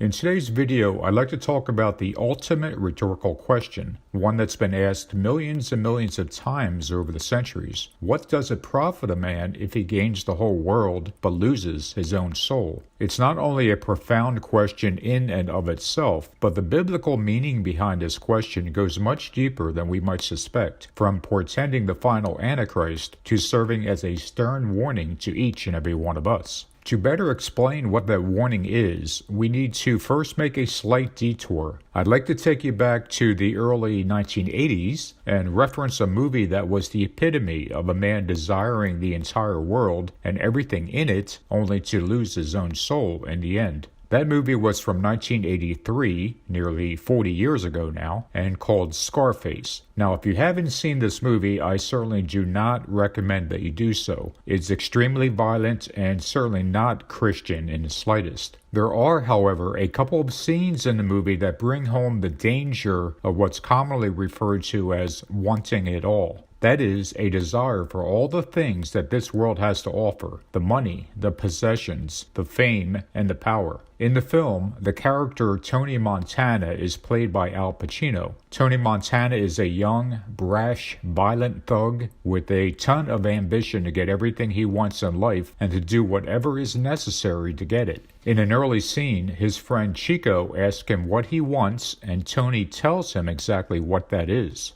In today's video, I'd like to talk about the ultimate rhetorical question, one that's been asked millions and millions of times over the centuries. What does it profit a man if he gains the whole world but loses his own soul? It's not only a profound question in and of itself, but the biblical meaning behind this question goes much deeper than we might suspect, from portending the final Antichrist to serving as a stern warning to each and every one of us. To better explain what that warning is, we need to first make a slight detour. I'd like to take you back to the early 1980s and reference a movie that was the epitome of a man desiring the entire world and everything in it, only to lose his own soul in the end. That movie was from 1983, nearly 40 years ago now, and called Scarface. Now, if you haven't seen this movie, I certainly do not recommend that you do so. It's extremely violent and certainly not Christian in the slightest. There are, however, a couple of scenes in the movie that bring home the danger of what's commonly referred to as wanting it all. That is, a desire for all the things that this world has to offer: the money, the possessions, the fame, and the power. In the film, the character Tony Montana is played by Al Pacino. Tony Montana is a young, brash, violent thug with a ton of ambition to get everything he wants in life and to do whatever is necessary to get it. In an early scene, his friend Chico asks him what he wants, and Tony tells him exactly what that is.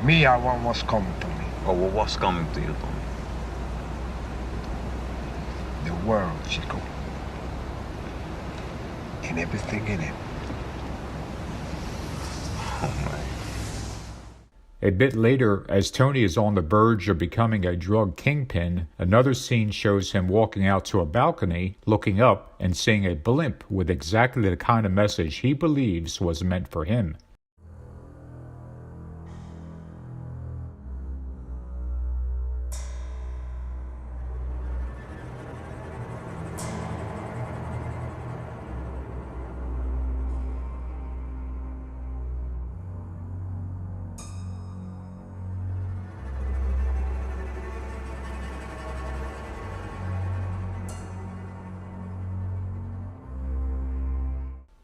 Me, I want what's coming to me. Oh, well, what's coming to you, Tony? The world, Chico. And everything in it. Oh, man. A bit later, as Tony is on the verge of becoming a drug kingpin, another scene shows him walking out to a balcony, looking up, and seeing a blimp with exactly the kind of message he believes was meant for him.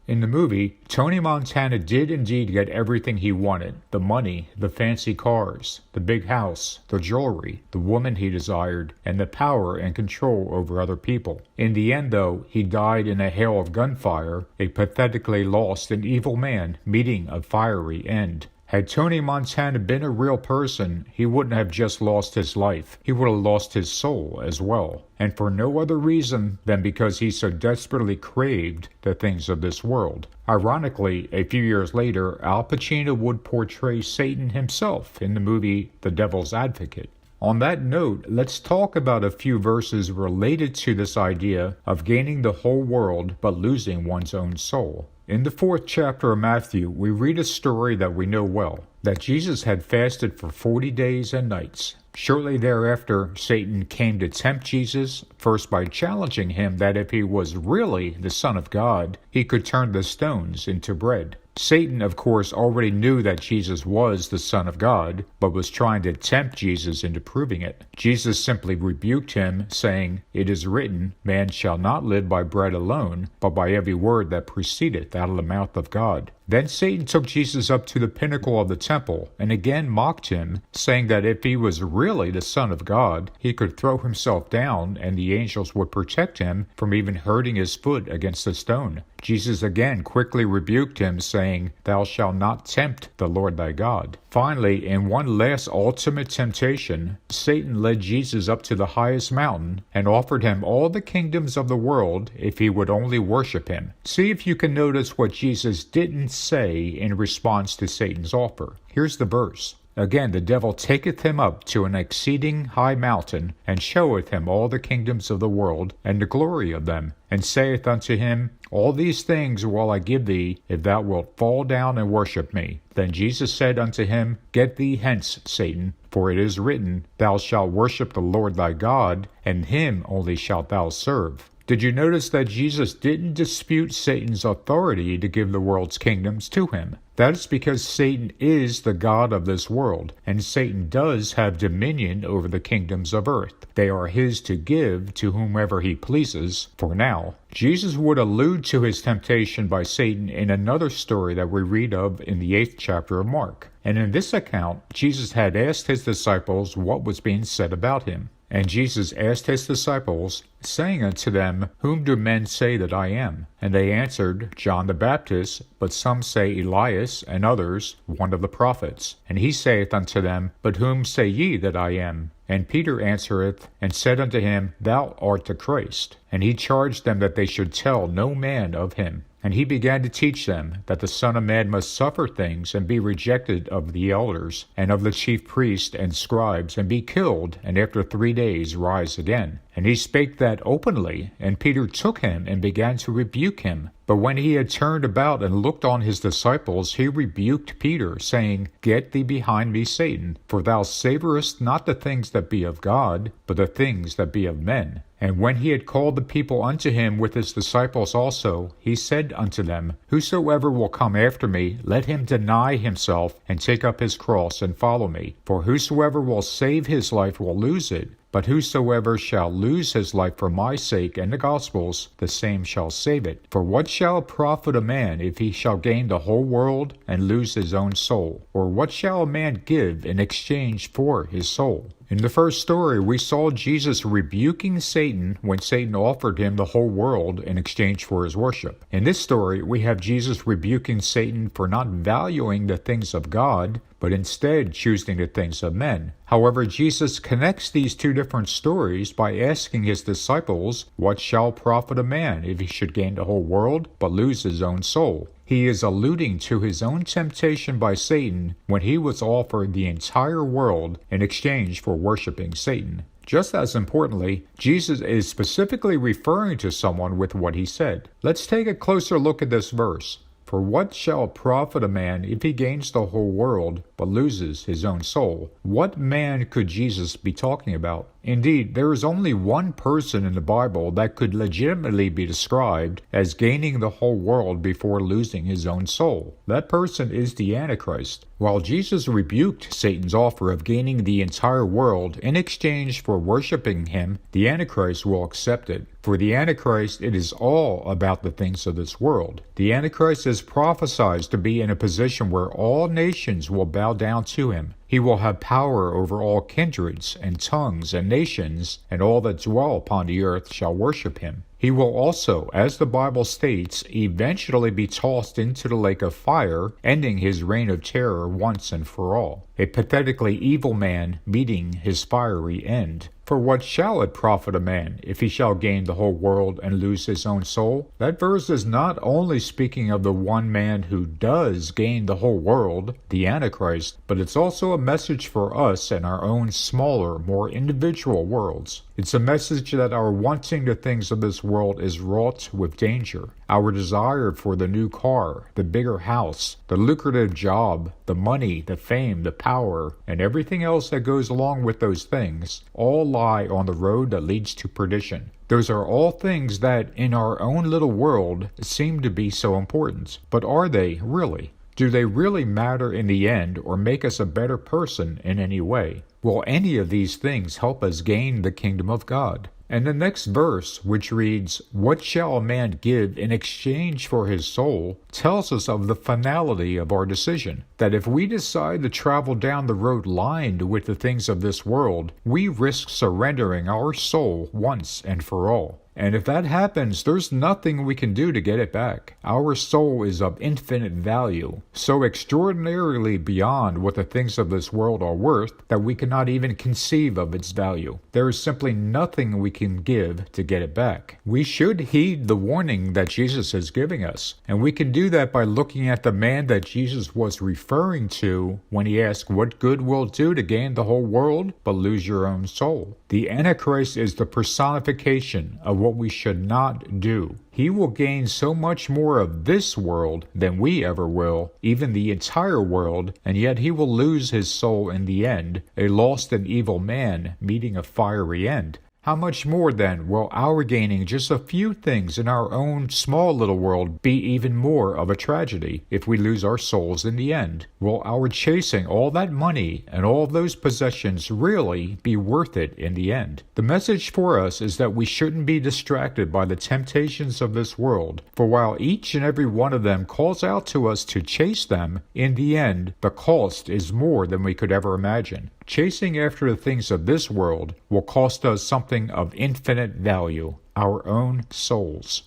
In the movie, Tony Montana did indeed get everything he wanted: the money, the fancy cars, the big house, the jewelry, the woman he desired, and the power and control over other people. In the end, though, he died in a hail of gunfire, a pathetically lost and evil man meeting a fiery end. Had Tony Montana been a real person, he wouldn't have just lost his life. He would have lost his soul as well. And for no other reason than because he so desperately craved the things of this world. Ironically, a few years later, Al Pacino would portray Satan himself in the movie The Devil's Advocate. On that note, let's talk about a few verses related to this idea of gaining the whole world but losing one's own soul. In the 4th chapter of Matthew, we read a story that we know well, that Jesus had fasted for 40 days and nights. Shortly thereafter, Satan came to tempt Jesus, first by challenging him that if he was really the Son of God, he could turn the stones into bread. Satan, of course, already knew that Jesus was the Son of God, but was trying to tempt Jesus into proving it. Jesus simply rebuked him, saying, "It is written, man shall not live by bread alone, but by every word that proceedeth out of the mouth of God." Then Satan took Jesus up to the pinnacle of the temple and again mocked him, saying that if he was really the Son of God, he could throw himself down and the angels would protect him from even hurting his foot against a stone. Jesus again quickly rebuked him, saying, "Thou shalt not tempt the Lord thy God." Finally, in one last ultimate temptation, Satan led Jesus up to the highest mountain and offered him all the kingdoms of the world if he would only worship him. See if you can notice what Jesus didn't say in response to Satan's offer. Here's the verse. Again, the devil taketh him up to an exceeding high mountain, and showeth him all the kingdoms of the world, and the glory of them, and saith unto him, All these things will I give thee, if thou wilt fall down and worship me. Then Jesus said unto him, Get thee hence, Satan, for it is written, Thou shalt worship the Lord thy God, and him only shalt thou serve. Did you notice that Jesus didn't dispute Satan's authority to give the world's kingdoms to him? That is because Satan is the god of this world, and Satan does have dominion over the kingdoms of earth. They are his to give to whomever he pleases, for now. Jesus would allude to his temptation by Satan in another story that we read of in the 8th chapter of Mark. And in this account, Jesus had asked his disciples what was being said about him. And Jesus asked his disciples, saying unto them, Whom do men say that I am? And they answered, John the Baptist, but some say Elias, and others, one of the prophets. And he saith unto them, But whom say ye that I am? And Peter answereth, and said unto him, Thou art the Christ. And he charged them that they should tell no man of him. And he began to teach them that the Son of Man must suffer things, and be rejected of the elders, and of the chief priests and scribes, and be killed, and after 3 days rise again. And he spake that openly, and Peter took him, and began to rebuke him. But when he had turned about and looked on his disciples, he rebuked Peter, saying, Get thee behind me, Satan, for thou savorest not the things that be of God, but the things that be of men. And when he had called the people unto him with his disciples also, he said unto them, Whosoever will come after me, let him deny himself, and take up his cross, and follow me. For whosoever will save his life will lose it, but whosoever shall lose his life for my sake and the gospel's, the same shall save it. For what shall it profit a man if he shall gain the whole world and lose his own soul? Or what shall a man give in exchange for his soul? In the first story, we saw Jesus rebuking Satan when Satan offered him the whole world in exchange for his worship. In this story, we have Jesus rebuking Satan for not valuing the things of God, but instead choosing the things of men. However, Jesus connects these two different stories by asking his disciples, What shall profit a man if he should gain the whole world, but lose his own soul? He is alluding to his own temptation by Satan when he was offered the entire world in exchange for worshiping Satan. Just as importantly, Jesus is specifically referring to someone with what he said. Let's take a closer look at this verse. For what shall it profit a man if he gains the whole world, but loses his own soul? What man could Jesus be talking about? Indeed, there is only one person in the Bible that could legitimately be described as gaining the whole world before losing his own soul. That person is the Antichrist. While Jesus rebuked Satan's offer of gaining the entire world in exchange for worshiping him, the Antichrist will accept it. For the Antichrist, it is all about the things of this world. The Antichrist is prophesied to be in a position where all nations will bow down to him. He will have power over all kindreds and tongues and nations, and all that dwell upon the earth shall worship him. He will also, as the Bible states, eventually be tossed into the lake of fire, ending his reign of terror once and for all. A pathetically evil man meeting his fiery end. For what shall it profit a man if he shall gain the whole world and lose his own soul? That verse is not only speaking of the one man who does gain the whole world, the Antichrist, but it's also a message for us in our own smaller, more individual worlds. It's a message that our wanting the things of this world is wrought with danger. Our desire for the new car, the bigger house, the lucrative job, the money, the fame, the power, and everything else that goes along with those things, all lie on the road that leads to perdition. Those are all things that, in our own little world, seem to be so important. But are they really? Do they really matter in the end or make us a better person in any way? Will any of these things help us gain the kingdom of God? And the next verse, which reads, What shall a man give in exchange for his soul, tells us of the finality of our decision. That if we decide to travel down the road lined with the things of this world, we risk surrendering our soul once and for all. And if that happens, there's nothing we can do to get it back. Our soul is of infinite value, so extraordinarily beyond what the things of this world are worth that we cannot even conceive of its value. There is simply nothing we can give to get it back. We should heed the warning that Jesus is giving us, and we can do that by looking at the man that Jesus was referring to when he asked, What good will it do to gain the whole world, but lose your own soul? The Antichrist is the personification of what we should not do. He will gain so much more of this world than we ever will, even the entire world, and yet he will lose his soul in the end, a lost and evil man meeting a fiery end. How much more, then, will our gaining just a few things in our own small little world be even more of a tragedy if we lose our souls in the end? Will our chasing all that money and all those possessions really be worth it in the end? The message for us is that we shouldn't be distracted by the temptations of this world, for while each and every one of them calls out to us to chase them, in the end, the cost is more than we could ever imagine. Chasing after the things of this world will cost us something of infinite value, our own souls.